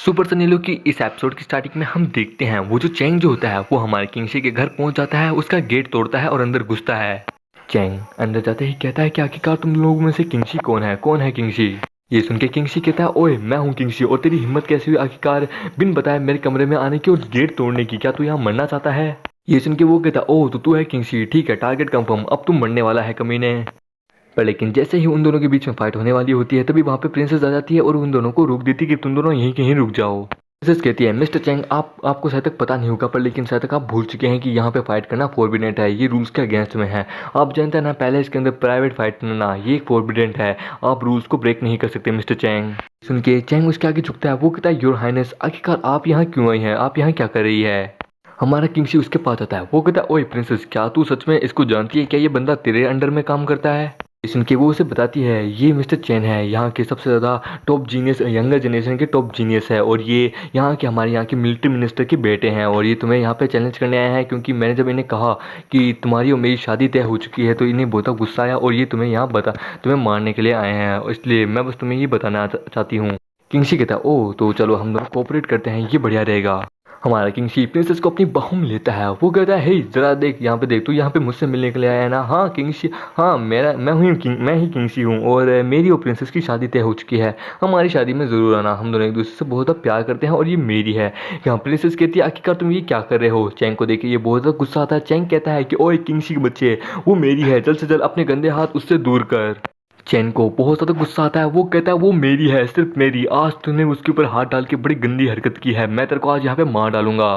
Super Sunny की इस episode की स्टार्टिंग में हम देखते हैं वो जो चैंग जो होता है वो हमारे किंगशी के घर पहुंच जाता है, उसका गेट तोड़ता है और अंदर घुसता है। चैंग अंदर जाते ही कहता है कि आखिरकार तुम लोगों में से किंगशी कौन है किंगशी। ये सुन के किंगशी कहता है, ओए मैं हूँ किंगशी, और तेरी हिम्मत कैसी हुई आखिरकार बिन बताए मेरे कमरे में आने की और गेट तोड़ने की, क्या तू यहाँ मरना चाहता है। ये सुन के वो कहता है, ओह तो तू है किंगशी, ठीक है टारगेट कंफर्म, अब तुम मरने वाला है कमीने। पर लेकिन जैसे ही उन दोनों के बीच में फाइट होने वाली होती है तभी वहाँ पे प्रिंसेस आ जाती है और उन दोनों को रोक देती है कि तुम दोनों यहीं कहीं रुक जाओ। प्रिंसेस कहती है, मिस्टर चैंग आपको शायद तक पता नहीं होगा, पर लेकिन शायद तक आप भूल चुके हैं कि यहाँ पे फाइट करना फोरबिडेंट है, ये रूल्स के अगेंस्ट में है। आप जानते हैं ना, पहले इसके अंदर प्राइवेट फाइट करना ये फोरबिडेंट है, आप रूल्स को ब्रेक नहीं कर सकते मिस्टर चैंग। सुन के चैंग उसके आगे झुकता है, वो कहता है, योर हाइनेस आखिरकार आप यहाँ क्यों आई हैं, आप यहाँ क्या कर रही है। हमारा किंगशी उसके पास आता है, वो कहता है, ओए प्रिंसेस क्या तू सच में इसको जानती है, क्या ये बंदा तेरे अंडर में काम करता है। सुन के वो उसे बताती है, ये मिस्टर चैन है, यहाँ के सबसे ज़्यादा टॉप जीनियस, यंगर जनरेशन के टॉप जीनियस है, और ये यहाँ के हमारे यहाँ के मिलिट्री मिनिस्टर के बेटे हैं, और ये तुम्हें यहाँ पे चैलेंज करने आए हैं क्योंकि मैंने जब इन्हें कहा कि तुम्हारी और मेरी शादी तय हो चुकी है तो इन्हें बहुत गुस्सा आया और ये तुम्हें यहाँ तुम्हें मारने के लिए आए हैं, इसलिए मैं बस तुम्हें ये बताना चाहती हूँ। किंगशी कहता है, ओह तो चलो हम दोनों कोऑपरेट करते हैं, ये बढ़िया रहेगा। हमारा किंगशी प्रिंसेस को अपनी बाहों में लेता है, वो कहता है, हे जरा देख यहाँ पे देख, तू यहाँ पे मुझसे मिलने के लिए आया है ना। हाँ किंगशी, हाँ मैं ही किंगशी हूँ, और मेरी और प्रिंसेस की शादी तय हो चुकी है, हमारी शादी में ज़रूर आना, हम दोनों एक दूसरे से बहुत ज़्यादा प्यार करते हैं और ये मेरी है। यहाँ प्रिंसेस कहती है, आखिरकार तुम ये क्या कर रहे हो। चैंग को देख के ये बहुत ज़्यादा गुस्सा आता है। चैंग कहता है कि ओए किंगशी के बच्चे, वो मेरी है, जल्द से जल्द अपने गंदे हाथ उससे दूर कर। चैन को बहुत ज़्यादा गुस्सा आता है, वो कहता है, वो मेरी है, सिर्फ मेरी, आज तूने उसके ऊपर हाथ डाल के बड़ी गंदी हरकत की है, मैं तेरे को आज यहाँ पे मार डालूंगा।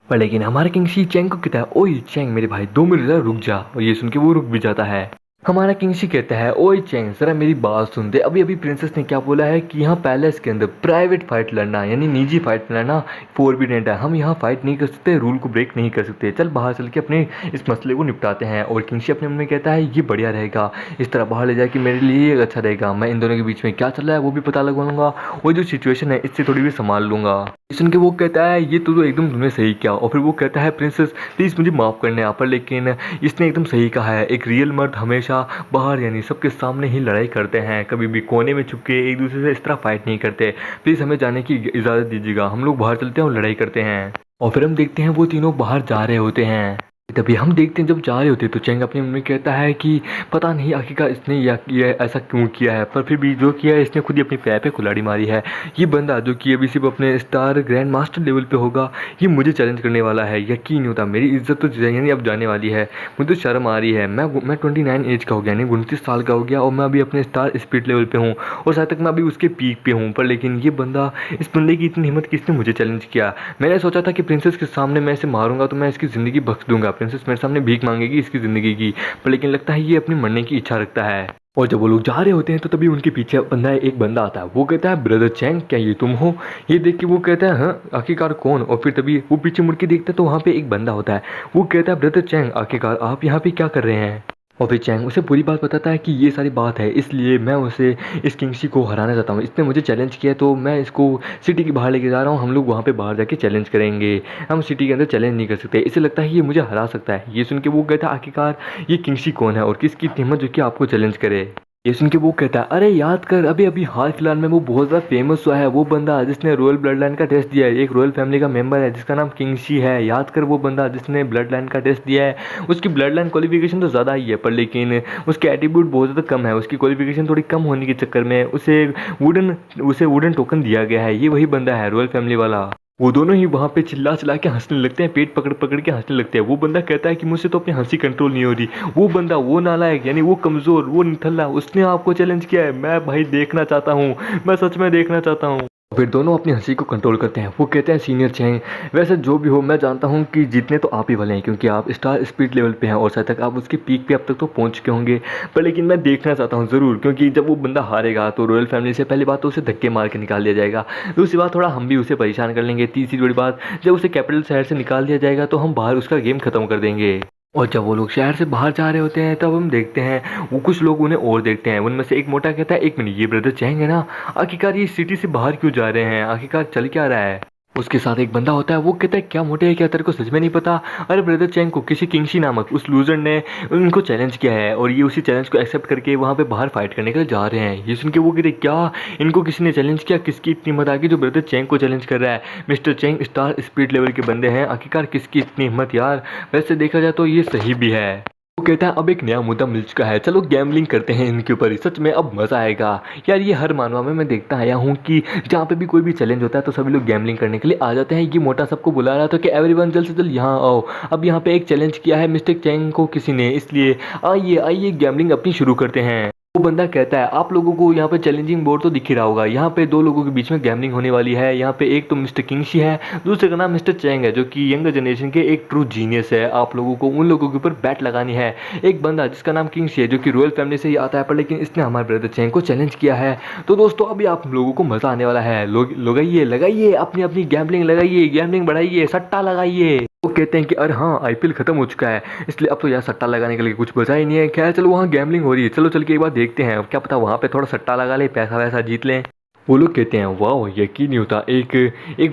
पर लेकिन हमारा किंगशी चैंग को कहता है, ओए चैंग मेरे भाई 2 मिनट जरा रुक जा, और ये सुन के वो रुक भी जाता है। हमारा किंगशी कहता है, ओए चैंग जरा मेरी बात सुन दे, अभी अभी प्रिंसेस ने क्या बोला है कि यहाँ पैलेस के अंदर प्राइवेट फाइट लड़ना यानी निजी फाइट लड़ना फोरबिडेंट है, हम यहाँ फाइट नहीं कर सकते, रूल को ब्रेक नहीं कर सकते, चल बाहर चल के अपने इस मसले को निपटाते हैं। और किंगशी अपने मन में कहता है, ये बढ़िया रहेगा, इस तरह बाहर ले जाके मेरे लिए ये अच्छा रहेगा, मैं इन दोनों के बीच में क्या चल रहा है वो भी पता लगवाऊंगा और जो सिचुएशन है इससे थोड़ी भी संभाल लूंगा। सुन के वो कहता है, ये तो एकदम तुमने सही किया, और फिर वो कहता है, प्रिंसेस प्लीज़ मुझे माफ़ करने आप, पर लेकिन इसने एकदम सही कहा है, एक रियल मर्द हमेशा बाहर यानी सबके सामने ही लड़ाई करते हैं, कभी भी कोने में छुप के एक दूसरे से इस तरह फाइट नहीं करते, प्लीज़ हमें जाने की इजाज़त दीजिएगा, हम लोग बाहर चलते हैं और लड़ाई करते हैं। और फिर हम देखते हैं वो तीनों बाहर जा रहे होते हैं। तभी हम देखते हैं जब जा रहे होते हैं तो चैंग अपने मन में कहता है कि पता नहीं आखिरकार इसने ये ऐसा क्यों किया है, पर फिर भी जो किया है इसने खुद ही अपनी पैर पे कुल्हाड़ी मारी है। ये बंदा जो कि अभी सिर्फ अपने स्टार ग्रैंड मास्टर लेवल पे होगा, ये मुझे चैलेंज करने वाला है, यकीन नहीं होता, मेरी इज्जत तो यानी अब जाने वाली है, मुझे तो शर्म आ रही है, मैं 29 एज का हो गया यानी 29 साल का हो गया, और मैं अभी अपने स्टार स्पीड लेवल पे हूँ और शायद तक मैं अभी उसके पीक पे हूँ, पर लेकिन ये बंदा, इस बंदे की इतनी हिम्मत किसने मुझे चैलेंज किया। मैंने सोचा था कि प्रिंसेस के सामने मैं इसे मारूंगा तो मैं इसकी ज़िंदगी बख्श दूंगा, प्रिंसेस मेरे सामने भीख मांगेगी इसकी ज़िंदगी की, पर लेकिन लगता है ये अपनी मरने की इच्छा रखता है। और जब वो लोग जा रहे होते हैं तो तभी उनके पीछे एक बंदा आता है, वो कहता है, ब्रदर चैंग क्या ये तुम हो। ये देख के वो कहता है, हाँ आखिरकार कौन। और फिर तभी वो पीछे मुड़ के देखता है तो वहाँ पे एक बंदा होता है, वो कहता है, ब्रदर चैंग आखिरकार आप यहाँ पे क्या कर रहे हैं। और फिर चैंग उसे पूरी बात बताता है कि ये सारी बात है, इसलिए मैं उसे इस किंगशी को हराना चाहता हूँ, इसने मुझे चैलेंज किया तो मैं इसको सिटी के बाहर लेके जा रहा हूँ, हम लोग वहाँ पे बाहर जाके चैलेंज करेंगे, हम सिटी के अंदर चैलेंज नहीं कर सकते, इसे लगता है ये मुझे हरा सकता है। ये सुन के वो कहता है, आखिरकार ये किंगशी कौन है और किसकी हिम्मत जो कि आपको चैलेंज करे। ये सुन के वो कहता है, अरे याद कर अभी अभी हाल फिलहाल में वो बहुत ज़्यादा फेमस हुआ है, वो बंदा जिसने रॉयल ब्लड लाइन का टेस्ट दिया है, एक रॉयल फैमिली का मेंबर है जिसका नाम किंगशी है, याद कर वो बंदा जिसने ब्लड लाइन का टेस्ट दिया है, उसकी ब्लड लाइन क्वालिफिकेशन तो ज़्यादा ही है, पर लेकिन उसके एटीट्यूड बहुत ज़्यादा कम है, उसकी क्वालिफिकेशन थोड़ी कम होने के चक्कर में उसे वुडन टोकन दिया गया है, ये वही बंदा है रॉयल फैमिली वाला। वो दोनों ही वहाँ पे चिल्ला चिल्ला के हंसने लगते हैं, पेट पकड़ पकड़ के हंसने लगते हैं। वो बंदा कहता है कि मुझसे तो अपनी हंसी कंट्रोल नहीं हो रही, वो बंदा, वो नालायक यानी वो कमज़ोर, वो निठल्ला, उसने आपको चैलेंज किया है, मैं भाई देखना चाहता हूँ, मैं सच में देखना चाहता हूँ। फिर दोनों अपनी हंसी को कंट्रोल करते हैं। वो कहते हैं, सीनियर चैंग वैसे जो भी हो मैं जानता हूँ कि जीतने तो आप ही वाले हैं क्योंकि आप स्टार स्पीड लेवल पे हैं और शायद तक आप उसके पीक पे अब तक तो पहुँच चुके होंगे, पर लेकिन मैं देखना चाहता हूँ ज़रूर, क्योंकि जब वो बंदा हारेगा तो रॉयल फैमिली से पहली बात तो उसे धक्के मार के निकाल दिया जाएगा, दूसरी बात थोड़ा हम भी उसे परेशान कर लेंगे, तीसरी बड़ी बात जब उसे कैपिटल शहर से निकाल दिया जाएगा तो हम बाहर उसका गेम ख़त्म कर देंगे। और जब वो लोग शहर से बाहर जा रहे होते हैं तब हम देखते हैं वो कुछ लोग उन्हें और देखते हैं, उनमें से एक मोटा कहता है, एक मिनट ये ब्रदर चैंग है ना, आखिरकार ये सिटी से बाहर क्यों जा रहे हैं, आखिरकार चल क्या रहा है। उसके साथ एक बंदा होता है, वो कहता है क्या मोटे है क्या, तेरे को सच में नहीं पता। अरे ब्रदर चैंग को किसी किंगशी नामक उस लूजर ने उनको चैलेंज किया है और ये उसी चैलेंज को एक्सेप्ट करके वहाँ पे बाहर फाइट करने के लिए जा रहे हैं। ये सुन के वो कहते क्या इनको किसी ने चैलेंज किया, किसकी इतनी हिम्मत आ गई जो ब्रदर चैंग को चैलेंज कर रहा है। Mister Chang star speed level के बंदे हैं, आखिरकार किसकी इतनी हिम्मत यार। वैसे देखा जाए तो ये सही भी है। वो कहता है अब एक नया मुद्दा मिल चुका है, चलो गैम्बलिंग करते हैं इनके ऊपर ही, सच में अब मज़ा आएगा। यार ये हर मानवा में मैं देखता आया हूँ कि जहाँ पे भी कोई भी चैलेंज होता है तो सभी लोग गैम्बलिंग करने के लिए आ जाते हैं। ये मोटा सबको बुला रहा था कि एवरीवन जल्द से जल्द यहाँ आओ, अब यहाँ पे एक चैलेंज किया है मिस्टर चैंग को किसी ने, इसलिए आइए आइए गैम्बलिंग अपनी शुरू करते हैं। वो बंदा कहता है आप लोगों को यहाँ पे चैलेंजिंग बोर्ड तो दिख ही रहा होगा, यहाँ पे दो लोगों के बीच में गैम्बलिंग होने वाली है। यहाँ पे एक तो मिस्टर किंगशी है, दूसरे का नाम मिस्टर चैंग है जो कि यंगर जनरेशन के एक ट्रू जीनियस है। आप लोगों को उन लोगों के ऊपर बैट लगानी है। एक बंदा जिसका नाम किंगशी है जो कि रॉयल फैमिली से ही आता है, पर लेकिन इसने हमारे ब्रदर चैंग को चैलेंज किया है। तो दोस्तों अभी आप लोगों को मज़ा आने वाला है, लोग लगाइए लगाइए अपनी अपनी गैम्बलिंग लगाइए, गैम्बलिंग बढ़ाइए, सट्टा लगाइए। वो कहते हैं कि अरे हाँ आईपीएल खत्म हो चुका है, इसलिए अब तो यार सट्टा लगाने के लिए कुछ बचा ही नहीं है। खैर चलो वहाँ गैम्बलिंग हो रही है, चलो चल के एक बार देखते हैं, क्या पता वहाँ पे थोड़ा सट्टा लगा ले, पैसा वैसा जीत लें। वो लोग कहते हैं वाह यकीन नहीं होता, एक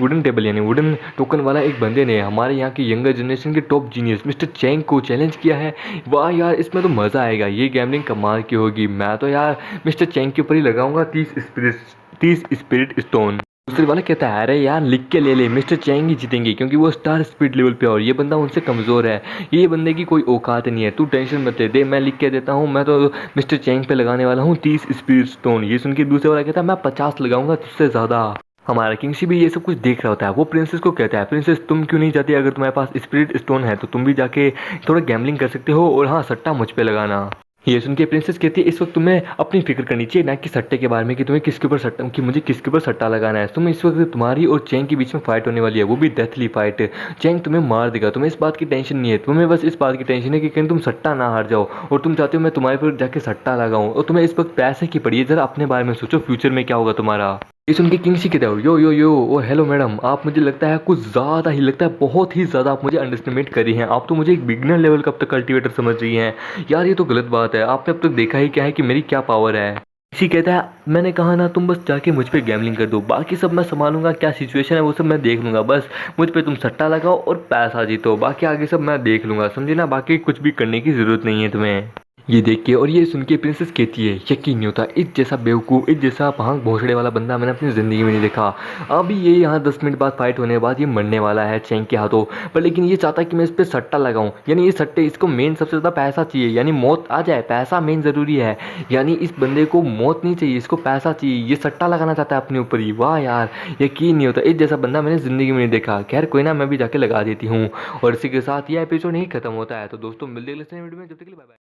वुडन टेबल यानी वुडन टोकन वाला एक बंदे ने हमारे यहाँ के यंगर जनरेशन के टॉप जीनियस मिस्टर चैंग को चैलेंज किया है। वाह यार इसमें तो मज़ा आएगा, ये गैम्बलिंग कमाल की होगी। मैं तो यार मिस्टर चैंग के ऊपर ही लगाऊंगा 30 स्पिरिट स्टोन। दूसरे वाला कहता है अरे यार लिख के ले ले, मिस्टर चैंग ही जीतेंगे क्योंकि वो स्टार स्पीड लेवल पे और ये बंदा उनसे कमज़ोर है, ये बंदे की कोई औकात नहीं है, तू टेंशन मत ले दे, मैं लिख के देता हूँ। मैं तो मिस्टर चैंग पे लगाने वाला हूँ 30 स्पीड स्टोन। ये सुन के दूसरे वाला कहता है मैं 50 लगाऊंगा तुझसे ज़्यादा। हमारा किंगशी भी ये सब कुछ देख रहा होता है। वो प्रिंसेस को कहता है प्रिंसेस तुम क्यों नहीं जाती, अगर तुम्हारे पास स्पिरिट स्टोन है तो तुम भी जाके थोड़ा गैम्बलिंग कर सकते हो, और हाँ सट्टा मुझ पे लगाना। ये सुन के प्रिंसेस कहती है इस वक्त तुम्हें अपनी फिक्र करनी चाहिए ना कि सट्टे के बारे में, कि तुम्हें किसके ऊपर सट्टा, कि मुझे किसके ऊपर सट्टा लगाना है। तुम इस वक्त तुम्हारी और चैंग के बीच में फाइट होने वाली है, वो भी डेथली फाइट। चैंग तुम्हें मार देगा, तुम्हें इस बात की टेंशन नहीं है, तुम्हें बस इस बात की टेंशन है कि कहीं तुम सट्टा ना हार जाओ, और तुम चाहते हो मैं तुम्हारे पर जाके सट्टा लगाऊं, और तुम्हें इस वक्त पैसे की पड़ी है। जरा अपने बारे में सोचो, फ्यूचर में क्या होगा तुम्हारा। ये सुन के किंगशी कहता है यो ओ हेलो मैडम, आप मुझे लगता है कुछ ज़्यादा ही लगता है, बहुत ही ज़्यादा आप मुझे अंडरस्टिमेट कर रही हैं, आप तो मुझे एक बिगनर लेवल का अब तक कल्टिवेटर समझ रही हैं। यार ये तो गलत बात है, आपने अब तक देखा ही क्या है कि मेरी क्या पावर है। किसी कहता है मैंने कहा ना तुम बस जाके मुझ पे गैम्बलिंग कर दो, बाकी सब मैं संभालूंगा, क्या सिचुएशन है वो सब मैं देख लूँगा, बस मुझ पे तुम सट्टा लगाओ और पैसा जीतो, बाकी आगे सब मैं देख लूँगा, समझे ना, बाकी कुछ भी करने की ज़रूरत नहीं है तुम्हें। ये देख के और ये सुन के प्रिंसेस कहती है यकीन नहीं होता, इस जैसा बेवकूफ़, इस जैसा भांग भोसड़े वाला बंदा मैंने अपनी ज़िंदगी में नहीं देखा। अभी ये यहाँ 10 मिनट बाद फाइट होने के बाद ये मरने वाला है चैंग के हाथों, पर लेकिन ये चाहता है कि मैं इस पर सट्टा लगाऊं, यानी ये सट्टे, इसको मेन सबसे ज़्यादा पैसा चाहिए, यानी मौत आ जाए, पैसा मेन ज़रूरी है। यानी इस बंदे को मौत नहीं चाहिए, इसको पैसा चाहिए, ये सट्टा लगाना चाहता है अपने ऊपर ही। वाह यार यकीन नहीं होता, इस जैसा बंदा मैंने ज़िंदगी में नहीं देखा। खैर कोई ना, मैं भी जाके लगा देती हूँ। और इसी के साथ ये एपिसोड नहीं खत्म होता है। तो दोस्तों मिलते हैं वीडियो में, जब तक के लिए बाय बाय।